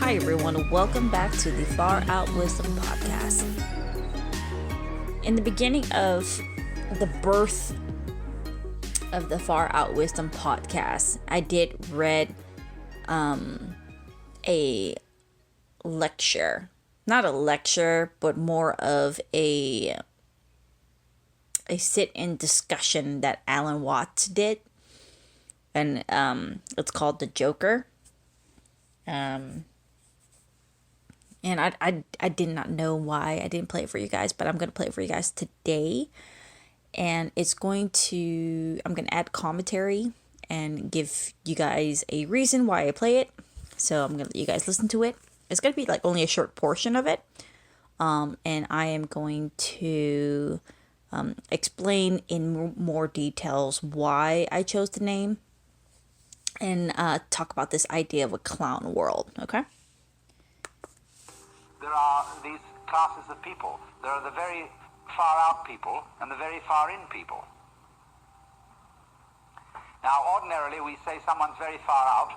Hi everyone, welcome back to the Far Out Wisdom podcast. In the beginning of the birth of the Far Out Wisdom podcast, I did read a lecture. Not a lecture, but more of a sit-in discussion that Alan Watts did. And it's called The Joker. And I did not know why I didn't play it for you guys, but I'm going to play it for you guys today. And I'm going to add commentary and give you guys a reason why I play it. So I'm going to let you guys listen to it. It's going to be like only a short portion of it. And I am going to explain in more details why I chose the name. And talk about this idea of a clown world, okay? There are these classes of people. There are the very far out people and the very far in people. Now, ordinarily, we say someone's very far out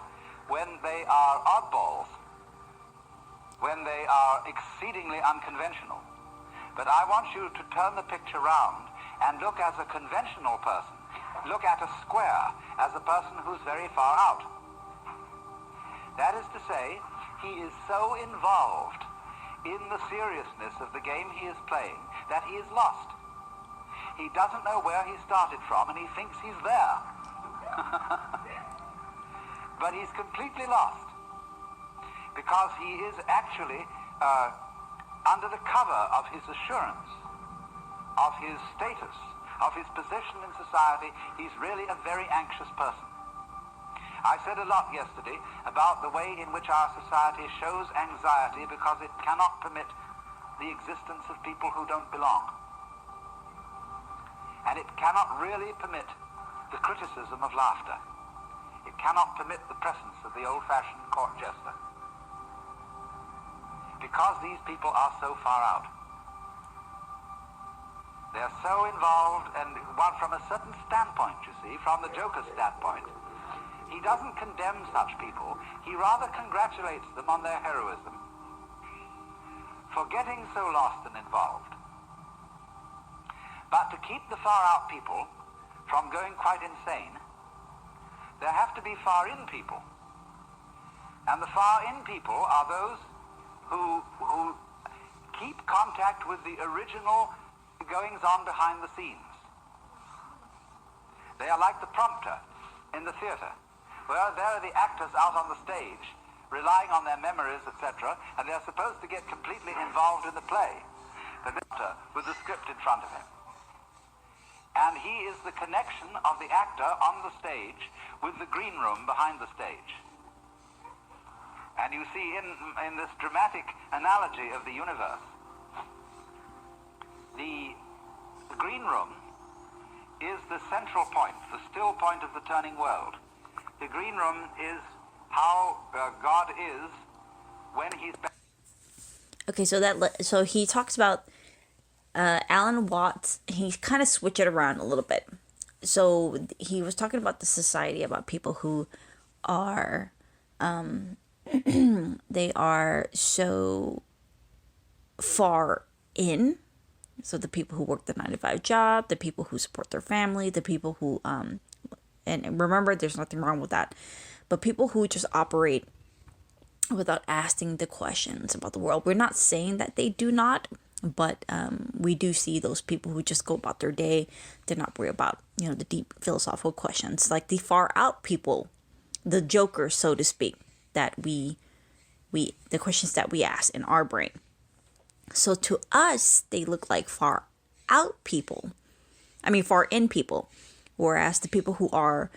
when they are oddballs, when they are exceedingly unconventional. But I want you to turn the picture round and look as a conventional person. Look at a square as a person who's very far out. That is to say, he is so involved in the seriousness of the game he is playing that he is lost. He doesn't know where he started from and he thinks he's there. But he's completely lost because he is actually under the cover of his assurance, of his status, of his position in society. He's really a very anxious person. I said a lot yesterday about the way in which our society shows anxiety because it cannot permit the existence of people who don't belong. And it cannot really permit the criticism of laughter. It cannot permit the presence of the old-fashioned court jester. Because these people are so far out. They're so involved, and from a certain standpoint, you see, from the Joker's standpoint, he doesn't condemn such people. He rather congratulates them on their heroism for getting so lost and involved. But to keep the far-out people from going quite insane, there have to be far-in people. And the far-in people are those who keep contact with the original goings-on behind the scenes. They are like the prompter in the theater, where there are the actors out on the stage, relying on their memories, etc., and they're supposed to get completely involved in the play, the actor with the script in front of him. And he is the connection of the actor on the stage with the green room behind the stage. And you see in this dramatic analogy of the universe, the green room is the central point, the still point of the turning world. The green room is how God is when he's back. Okay, so he talks about Alan Watts. He kind of switched it around a little bit. So he was talking about the society, about people who are they are so far in. So the people who work the 9-to-5 job, the people who support their family, the people who and remember, there's nothing wrong with that. But people who just operate without asking the questions about the world, we're not saying that they do not, but we do see those people who just go about their day. They're not worried about, the deep philosophical questions, like the far out people, the jokers, so to speak, that we the questions that we ask in our brain. So to us, they look like far out people. I mean, far in people. Whereas the people who are,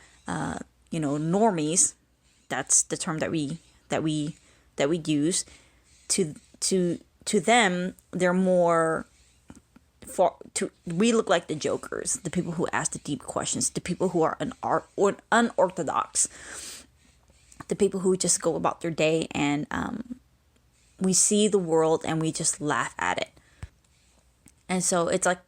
normies, that's the term that we use, to them, they're more we look like the jokers, the people who ask the deep questions, the people who are unorthodox, the people who just go about their day, and we see the world and we just laugh at it. And so it's like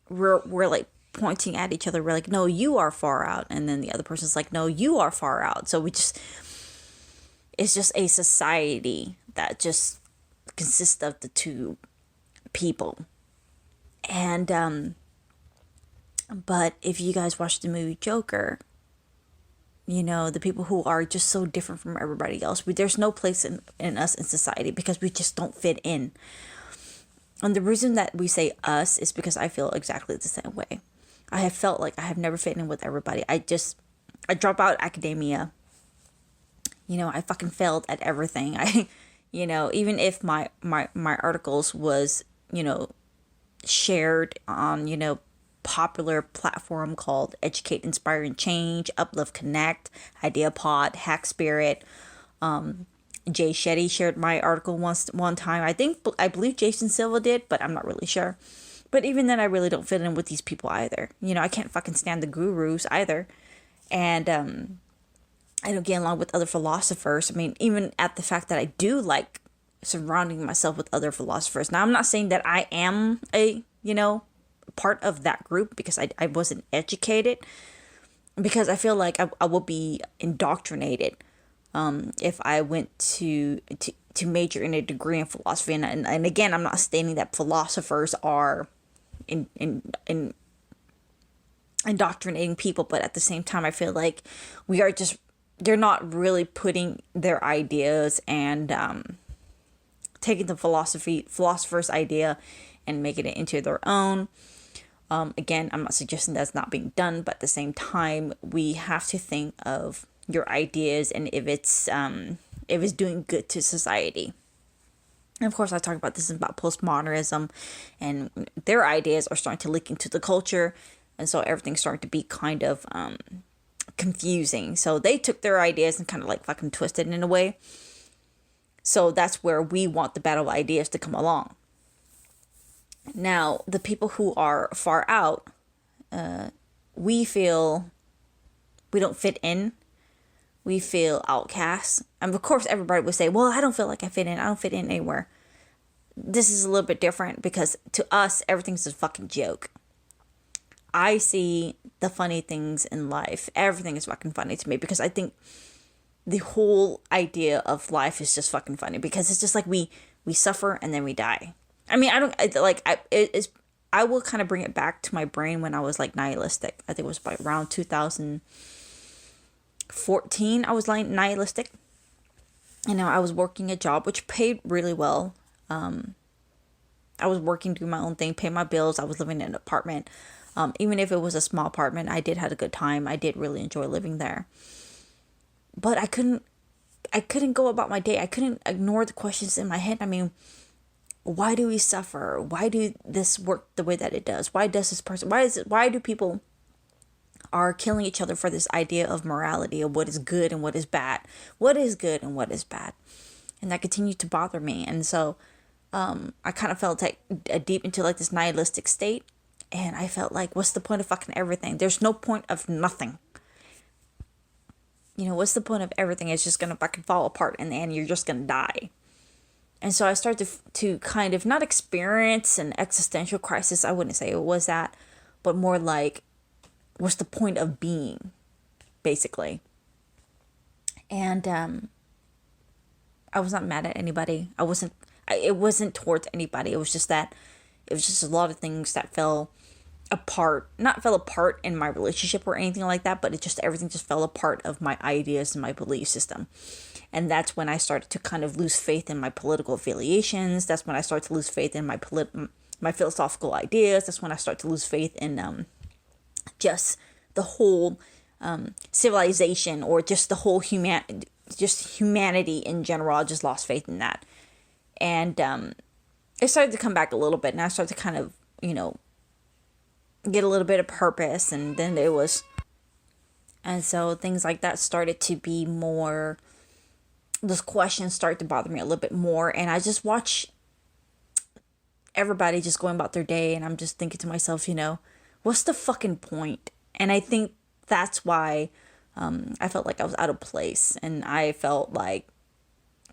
we're like pointing at each other. We're like, no, you are far out. And then the other person's like, no, you are far out. So it's just a society that just consists of the two people. And but if you guys watch the movie Joker, the people who are just so different from everybody else, there's no place in us in society because we just don't fit in. And the reason that we say us is because I feel exactly the same way. I have felt like I have never fit in with everybody. I drop out academia. I fucking failed at everything. Even if my articles was, shared on, popular platform called Educate, Inspire, and Change, Uplift, Connect, IdeaPod, Hack Spirit. Jay Shetty shared my article one time. I believe Jason Silva did, but I'm not really sure. But even then, I really don't fit in with these people either. I can't fucking stand the gurus either. And I don't get along with other philosophers. I mean, even at the fact that I do like surrounding myself with other philosophers. Now, I'm not saying that I am a, part of that group because I wasn't educated. Because I feel like I will be indoctrinated if I went to major in a degree in philosophy. And again, I'm not stating that philosophers are in indoctrinating people, but at the same time, I feel like they're not really putting their ideas and taking the philosopher's idea and making it into their own. Again, I'm not suggesting that's not being done, but at the same time, we have to think of your ideas and if it's doing good to society. And of course, I talk about this about postmodernism, and their ideas are starting to leak into the culture, and so everything's starting to be kind of confusing. So they took their ideas and kind of like fucking twisted in a way. So that's where we want the battle of ideas to come along. Now, the people who are far out, we feel we don't fit in. We feel outcast. And of course, everybody would say, well, I don't feel like I fit in. I don't fit in anywhere. This is a little bit different because to us, everything's a fucking joke. I see the funny things in life. Everything is fucking funny to me because I think the whole idea of life is just fucking funny because it's just like we suffer and then we die. I mean, I will kind of bring it back to my brain when I was like nihilistic. I think it was by around 2014 I was like nihilistic. And I was working a job which paid really well. I was working, doing my own thing, paying my bills. I was living in an apartment. Even if it was a small apartment, I did have a good time. I did really enjoy living there. But I couldn't go about my day. I couldn't ignore the questions in my head. I mean, why do we suffer? Why do this work the way that it does? Why does this person? Why do people are killing each other for this idea of morality, of what is good and what is bad? What is good and what is bad? And that continued to bother me. And so I kind of felt like deep into like this nihilistic state. And I felt like, what's the point of fucking everything? There's no point of nothing. What's the point of everything? It's just going to fucking fall apart in the end. You're just going to die. And so I started to kind of not experience an existential crisis. I wouldn't say it was that, but more like, what's the point of being, basically? And I was not mad at anybody. It wasn't towards anybody. It was just a lot of things that fell apart, not fell apart in my relationship or anything like that, but it just, everything just fell apart of my ideas and my belief system. And that's when I started to kind of lose faith in my political affiliations. That's when I started to lose faith in my philosophical ideas. That's when I started to lose faith in just the whole civilization, or just the whole humanity in general. I just lost faith in that. And it started to come back a little bit, and I started to kind of, get a little bit of purpose, and then and so things like that started to be more, those questions started to bother me a little bit more, and I just watch everybody just going about their day, and I'm just thinking to myself, what's the fucking point? And I think that's why I felt like I was out of place, and I felt like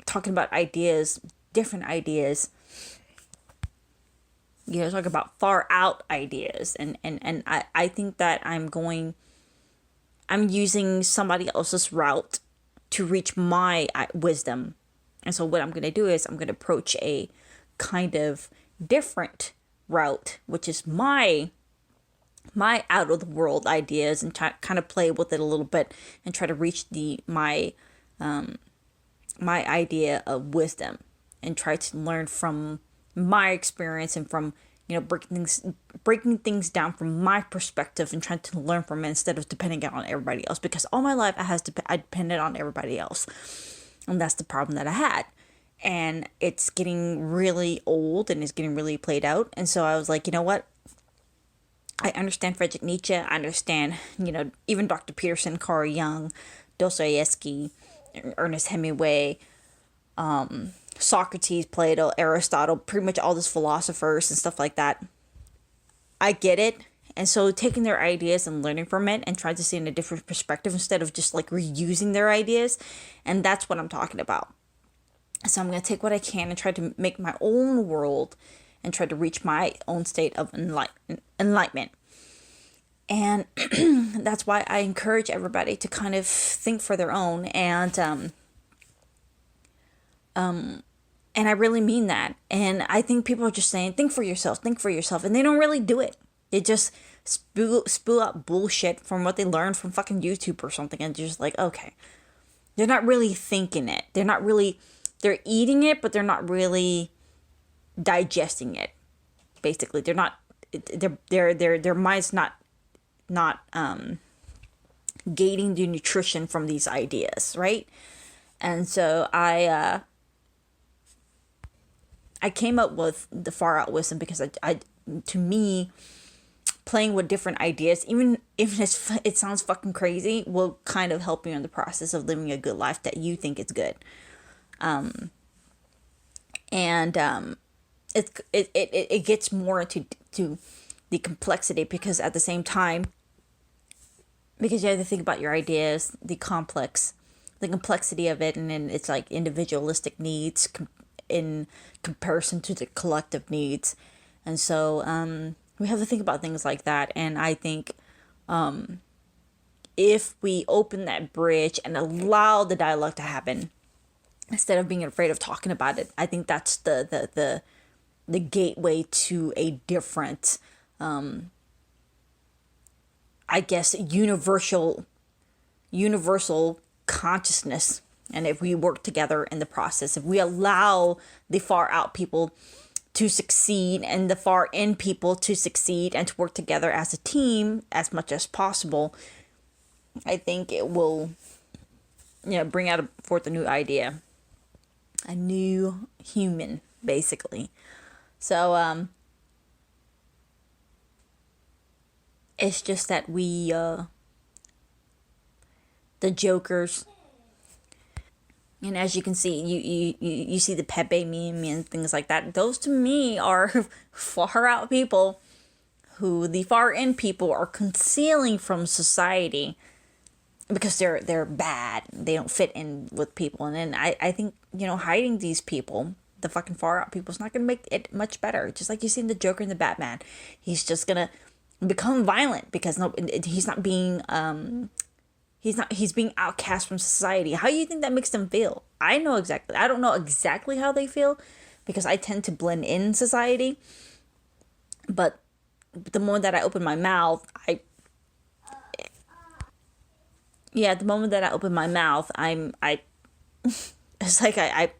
talking about ideas, different ideas, talk about far out ideas, and I think that I'm using somebody else's route to reach my wisdom. And so what I'm going to do is I'm going to approach a kind of different route, which is my out of the world ideas, and kind of play with it a little bit and try to reach my idea of wisdom, and try to learn from my experience, and from breaking things down from my perspective, and trying to learn from it instead of depending on everybody else, because all my life I depended on everybody else, and that's the problem that I had. And it's getting really old, and it's getting really played out. And so I was like, you know what, I understand Friedrich Nietzsche, I understand even Dr. Peterson, Carl Jung, Dostoevsky, Ernest Hemingway, Socrates, Plato, Aristotle, pretty much all those philosophers and stuff like that. I get it. And so taking their ideas and learning from it, and trying to see in a different perspective instead of just like reusing their ideas. And that's what I'm talking about. So I'm going to take what I can and try to make my own world, and try to reach my own state of enlightenment. And that's why I encourage everybody to kind of think for their own. And I really mean that. And I think people are just saying, think for yourself. And they don't really do it. They just spew out bullshit from what they learned from fucking YouTube or something. And just like, okay. They're not really thinking it. They're eating it, but they're not really digesting it. Basically, they're not, their mind's not gating the nutrition from these ideas, right? And so I came up with the far out wisdom because to me, playing with different ideas, even if it sounds fucking crazy, will kind of help you in the process of living a good life that you think is good. It gets more into the complexity, because at the same time, because you have to think about your ideas, the complexity of it, and then it's like individualistic needs in comparison to the collective needs. And so we have to think about things like that. And I think if we open that bridge and allow the dialogue to happen instead of being afraid of talking about it, I think that's the gateway to a different I guess universal consciousness. And if we work together in the process, if we allow the far out people to succeed and the far in people to succeed, and to work together as a team as much as possible, I think it will bring forth a new idea, a new human, basically. So it's just that we the jokers. And as you can see, you see the Pepe meme and things like that. Those to me are far out people who the far in people are concealing from society because they're bad. They don't fit in with people. And then I think, hiding these people, the fucking far out people, is not going to make it much better. Just like you see in the Joker and the Batman. He's just going to become violent because he's not being... He's being outcast from society. How do you think that makes them feel? I don't know exactly how they feel because I tend to blend in society. But the moment that I open my mouth, the moment that I open my mouth, it's like I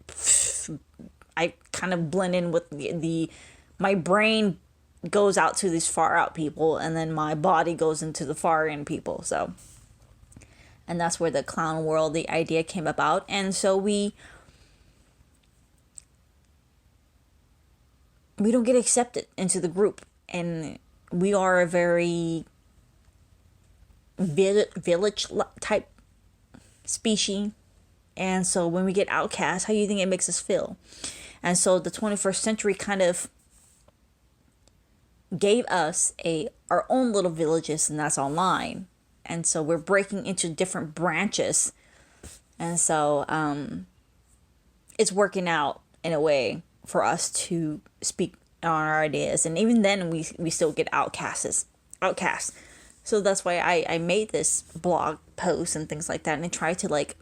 kind of blend in with my brain goes out to these far out people, and then my body goes into the far in people. So, and that's where the clown world, the idea came about. And so we don't get accepted into the group, and we are a very village type species. And so when we get outcast, how do you think it makes us feel? And so the 21st century kind of gave us our own little villages, and that's online. And so we're breaking into different branches, and so it's working out in a way for us to speak on our ideas. And even then we still get outcasts. So that's why I made this blog post and things like that, and I try to like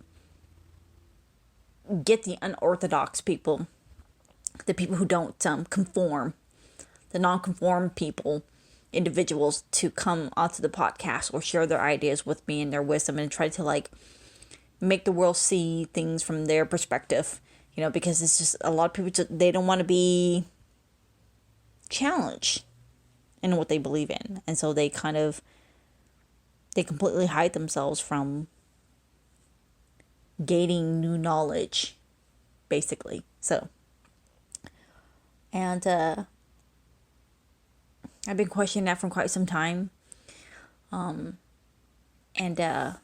get the unorthodox people, the people who don't conform, the non-conform people, individuals, to come onto the podcast or share their ideas with me and their wisdom, and try to like make the world see things from their perspective, because it's just a lot of people, they don't want to be challenged in what they believe in. And so they completely hide themselves from gaining new knowledge, basically. So, and I've been questioning that for quite some time. And I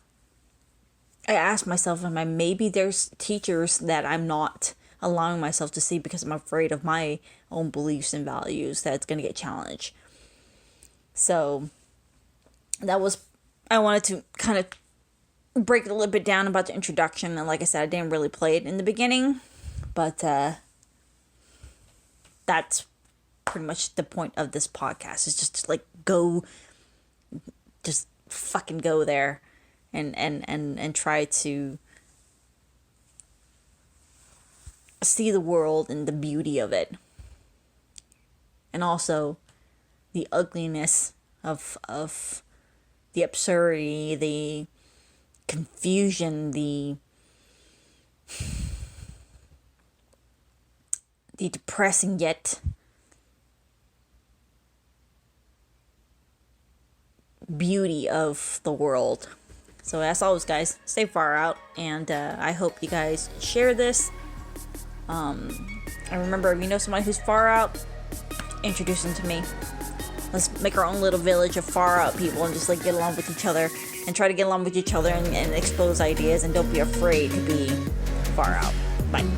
asked myself, maybe there's teachers that I'm not allowing myself to see because I'm afraid of my own beliefs and values that's going to get challenged. So I wanted to kind of break it a little bit down about the introduction. And like I said, I didn't really play it in the beginning, but that's pretty much the point of this podcast, is just to like just fucking go there and try to see the world and the beauty of it, and also the ugliness of the absurdity, the confusion, the depressing yet beauty of the world. So as always, guys, stay far out, and I hope you guys share this. And remember, if you know somebody who's far out, introduce them to me. Let's make our own little village of far out people and just like get along with each other and try to get along with each other and expose ideas, and don't be afraid to be far out. Bye.